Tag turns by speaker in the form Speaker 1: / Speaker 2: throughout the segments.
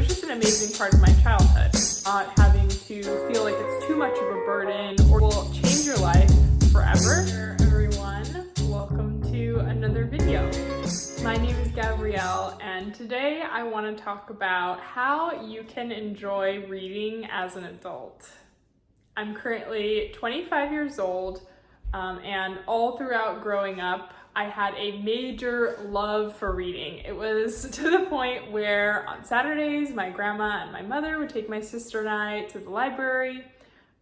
Speaker 1: just an amazing part of my childhood. Not having to feel like it's too much of a burden or will change your life forever. Hey everyone, welcome to another video. My name is Gabrielle, and today I want to talk about how you can enjoy reading as an adult. I'm currently 25 years old, and all throughout growing up, I had a major love for reading. It was to the point where on Saturdays, my grandma and my mother would take my sister and I to the library.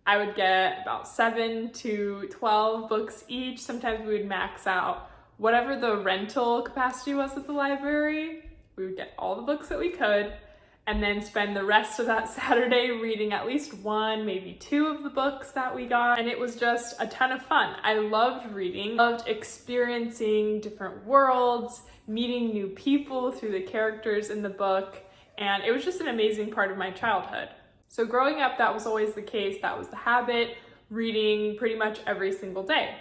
Speaker 1: I would get about 7 to 12 books each. Sometimes we would max out whatever the rental capacity was at the library. We would get all the books that we could, and then spend the rest of that Saturday reading at least one, maybe two of the books that we got. And it was just a ton of fun. I loved reading, loved experiencing different worlds, meeting new people through the characters in the book. And it was just an amazing part of my childhood. So growing up, that was always the case. That was the habit, reading pretty much every single day.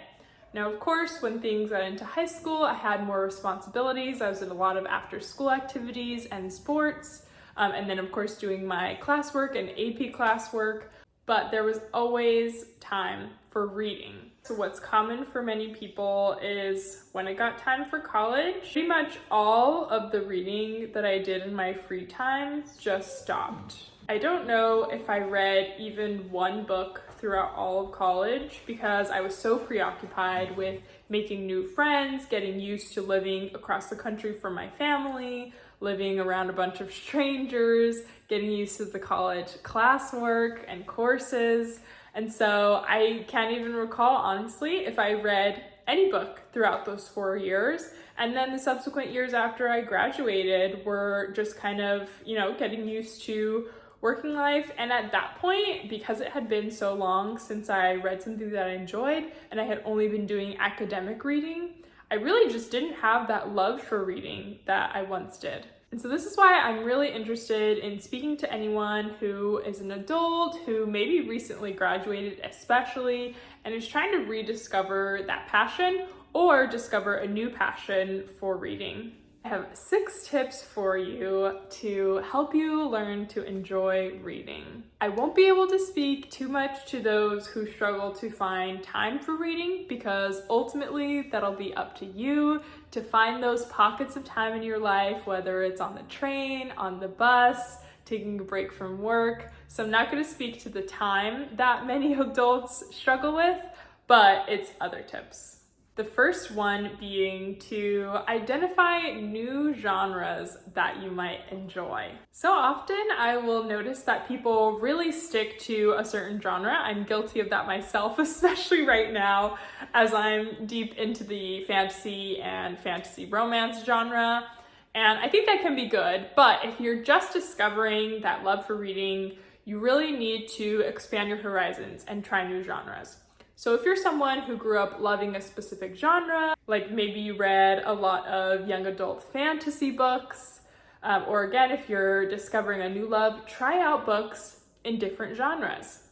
Speaker 1: Now, of course, when things got into high school, I had more responsibilities. I was in a lot of after-school activities and sports. And then of course doing my classwork and AP classwork, but there was always time for reading. So what's common for many people is when it got time for college, pretty much all of the reading that I did in my free time just stopped. I don't know if I read even one book throughout all of college because I was so preoccupied with making new friends, getting used to living across the country from my family, living around a bunch of strangers, getting used to the college classwork and courses. And so I can't even recall, honestly, if I read any book throughout those 4 years. And then the subsequent years after I graduated were just kind of, getting used to working life. And at that point, because it had been so long since I read something that I enjoyed and I had only been doing academic reading, I really just didn't have that love for reading that I once did. And so this is why I'm really interested in speaking to anyone who is an adult, who maybe recently graduated especially, and is trying to rediscover that passion or discover a new passion for reading. I have 6 tips for you to help you learn to enjoy reading. I won't be able to speak too much to those who struggle to find time for reading because ultimately that'll be up to you to find those pockets of time in your life, whether it's on the train, on the bus, taking a break from work. So I'm not going to speak to the time that many adults struggle with, but it's other tips. The first one being to identify new genres that you might enjoy. So often I will notice that people really stick to a certain genre. I'm guilty of that myself, especially right now as I'm deep into the fantasy and fantasy romance genre. And I think that can be good, but if you're just discovering that love for reading, you really need to expand your horizons and try new genres. So if you're someone who grew up loving a specific genre, like maybe you read a lot of young adult fantasy books, or again, if you're discovering a new love, try out books in different genres.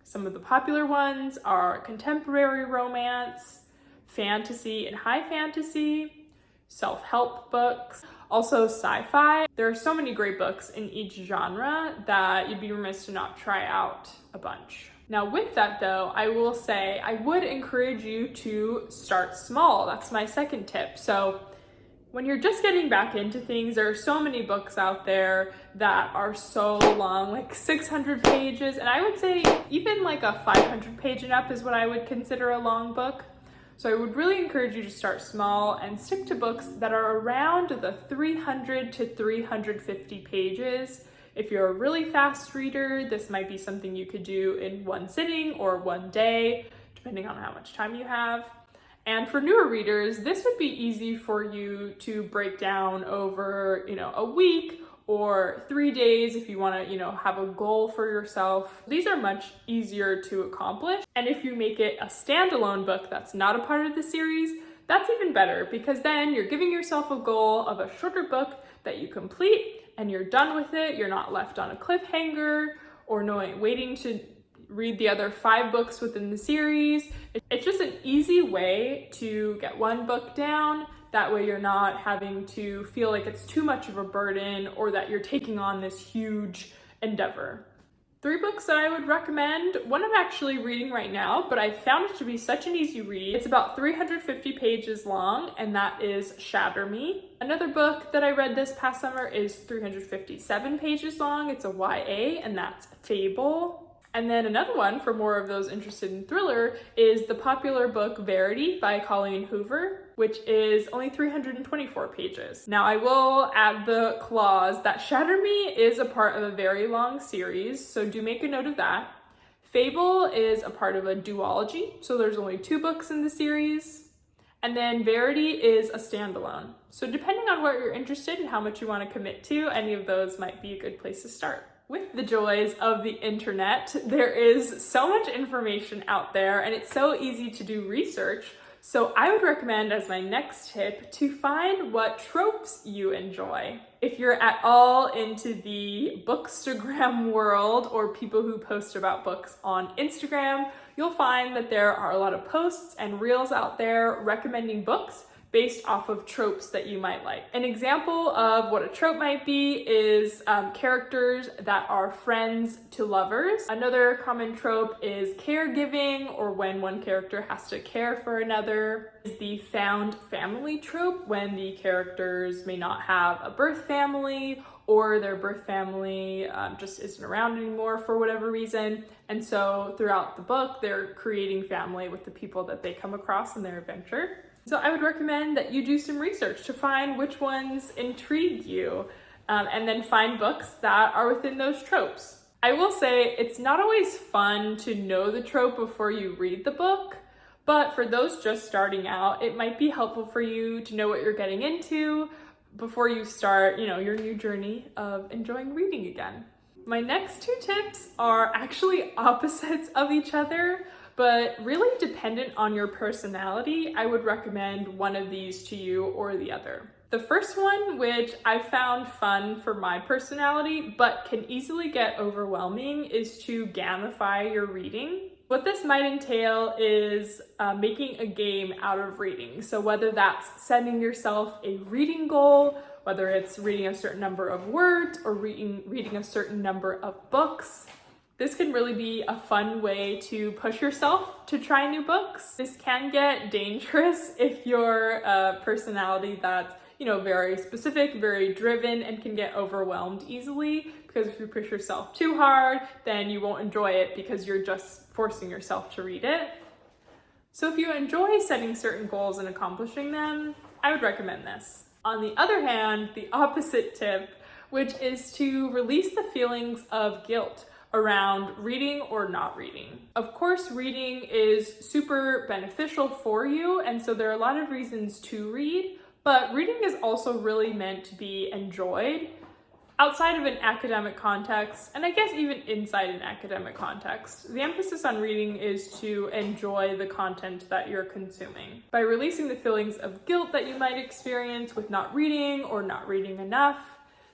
Speaker 1: Some of the popular ones are contemporary romance, fantasy and high fantasy, self-help books, also sci-fi. There are so many great books in each genre that you'd be remiss to not try out a bunch. Now with that though, I will say I would encourage you to start small. That's my second tip. So when you're just getting back into things, there are so many books out there that are so long, like 600 pages. And I would say even like a 500 page and up is what I would consider a long book. So I would really encourage you to start small and stick to books that are around the 300 to 350 pages. If you're a really fast reader, this might be something you could do in one sitting or one day, depending on how much time you have. And for newer readers, this would be easy for you to break down over, a week or 3 days if you want to, have a goal for yourself. These are much easier to accomplish. And if you make it a standalone book that's not a part of the series, that's even better because then you're giving yourself a goal of a shorter book that you complete and you're done with it. You're not left on a cliffhanger or waiting to read the other 5 books within the series. It's just an easy way to get one book down, That way you're not having to feel like it's too much of a burden or that you're taking on this huge endeavor. 3 books that I would recommend. One I'm actually reading right now, but I found it to be such an easy read. It's about 350 pages long, and that is Shatter Me. Another book that I read this past summer is 357 pages long. It's a YA, and that's Fable. And then another one for more of those interested in thriller is the popular book Verity by Colleen Hoover, which is only 324 pages. Now I will add the clause that Shatter Me is a part of a very long series, so do make a note of that. Fable is a part of a duology, so there's only 2 books in the series. And then Verity is a standalone. So depending on what you're interested and how much you want to commit to, any of those might be a good place to start. With the joys of the internet, there is so much information out there and it's so easy to do research. So I would recommend as my next tip to find what tropes you enjoy. If you're at all into the bookstagram world or people who post about books on Instagram, you'll find that there are a lot of posts and reels out there recommending books based off of tropes that you might like. An example of what a trope might be is characters that are friends to lovers. Another common trope is caregiving, or when one character has to care for another. Is the found family trope, when the characters may not have a birth family or their birth family just isn't around anymore for whatever reason. And so throughout the book, they're creating family with the people that they come across in their adventure. So I would recommend that you do some research to find which ones intrigue you, and then find books that are within those tropes. I will say it's not always fun to know the trope before you read the book, but for those just starting out, it might be helpful for you to know what you're getting into before you start, your new journey of enjoying reading again. My next 2 tips are actually opposites of each other, but really dependent on your personality. I would recommend one of these to you or the other. The first one, which I found fun for my personality, but can easily get overwhelming, is to gamify your reading. What this might entail is making a game out of reading. So whether that's setting yourself a reading goal, whether it's reading a certain number of words or reading a certain number of books, this can really be a fun way to push yourself to try new books. This can get dangerous if you're a personality that's, very specific, very driven, and can get overwhelmed easily, because if you push yourself too hard, then you won't enjoy it because you're just forcing yourself to read it. So if you enjoy setting certain goals and accomplishing them, I would recommend this. On the other hand, the opposite tip, which is to release the feelings of guilt around reading or not reading. Of course, reading is super beneficial for you, and so there are a lot of reasons to read, but reading is also really meant to be enjoyed outside of an academic context, and I guess even inside an academic context. The emphasis on reading is to enjoy the content that you're consuming. By releasing the feelings of guilt that you might experience with not reading or not reading enough,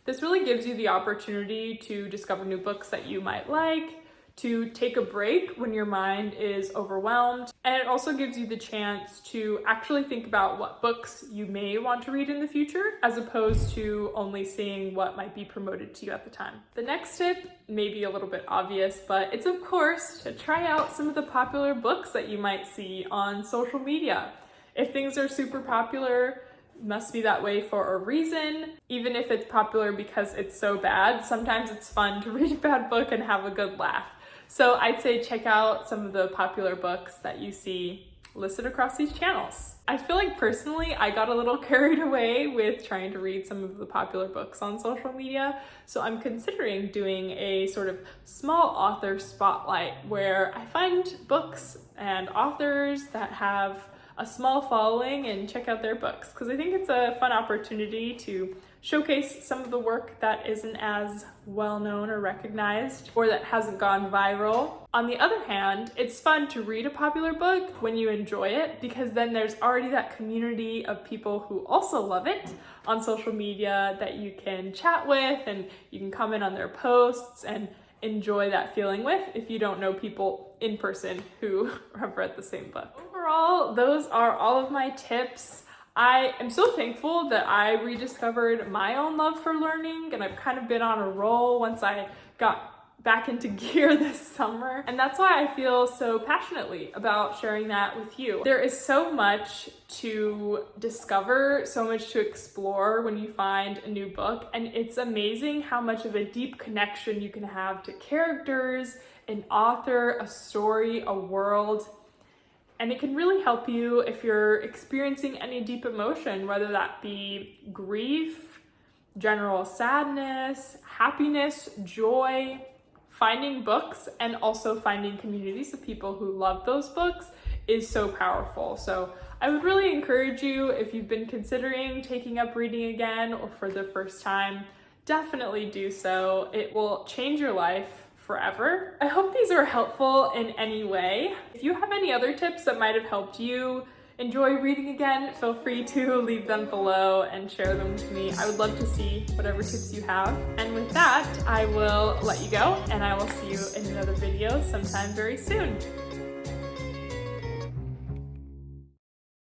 Speaker 1: this really gives you the opportunity to discover new books that you might like, to take a break when your mind is overwhelmed, and it also gives you the chance to actually think about what books you may want to read in the future, as opposed to only seeing what might be promoted to you at the time. The next tip may be a little bit obvious, but it's of course to try out some of the popular books that you might see on social media. If things are super popular, must be that way for a reason. Even if it's popular because it's so bad, sometimes it's fun to read a bad book and have a good laugh. So I'd say check out some of the popular books that you see listed across these channels. I feel like personally, I got a little carried away with trying to read some of the popular books on social media. So I'm considering doing a sort of small author spotlight where I find books and authors that have a small following and check out their books, because I think it's a fun opportunity to showcase some of the work that isn't as well known or recognized, or that hasn't gone viral. On the other hand, it's fun to read a popular book when you enjoy it, because then there's already that community of people who also love it on social media that you can chat with, and you can comment on their posts and enjoy that feeling with if you don't know people in person who have read the same book. Overall, those are all of my tips. I am so thankful that I rediscovered my own love for learning, and I've kind of been on a roll once I got back into gear this summer. And that's why I feel so passionately about sharing that with you. There is so much to discover, so much to explore when you find a new book. And it's amazing how much of a deep connection you can have to characters, an author, a story, a world. And it can really help you if you're experiencing any deep emotion, whether that be grief, general sadness, happiness, joy. Finding books and also finding communities of people who love those books is so powerful. So I would really encourage you, if you've been considering taking up reading again or for the first time, definitely do so. It will change your life forever. I hope these are helpful in any way. If you have any other tips that might have helped you enjoy reading again, feel free to leave them below and share them with me. I would love to see whatever tips you have. And with that, I will let you go, and I will see you in another video sometime very soon.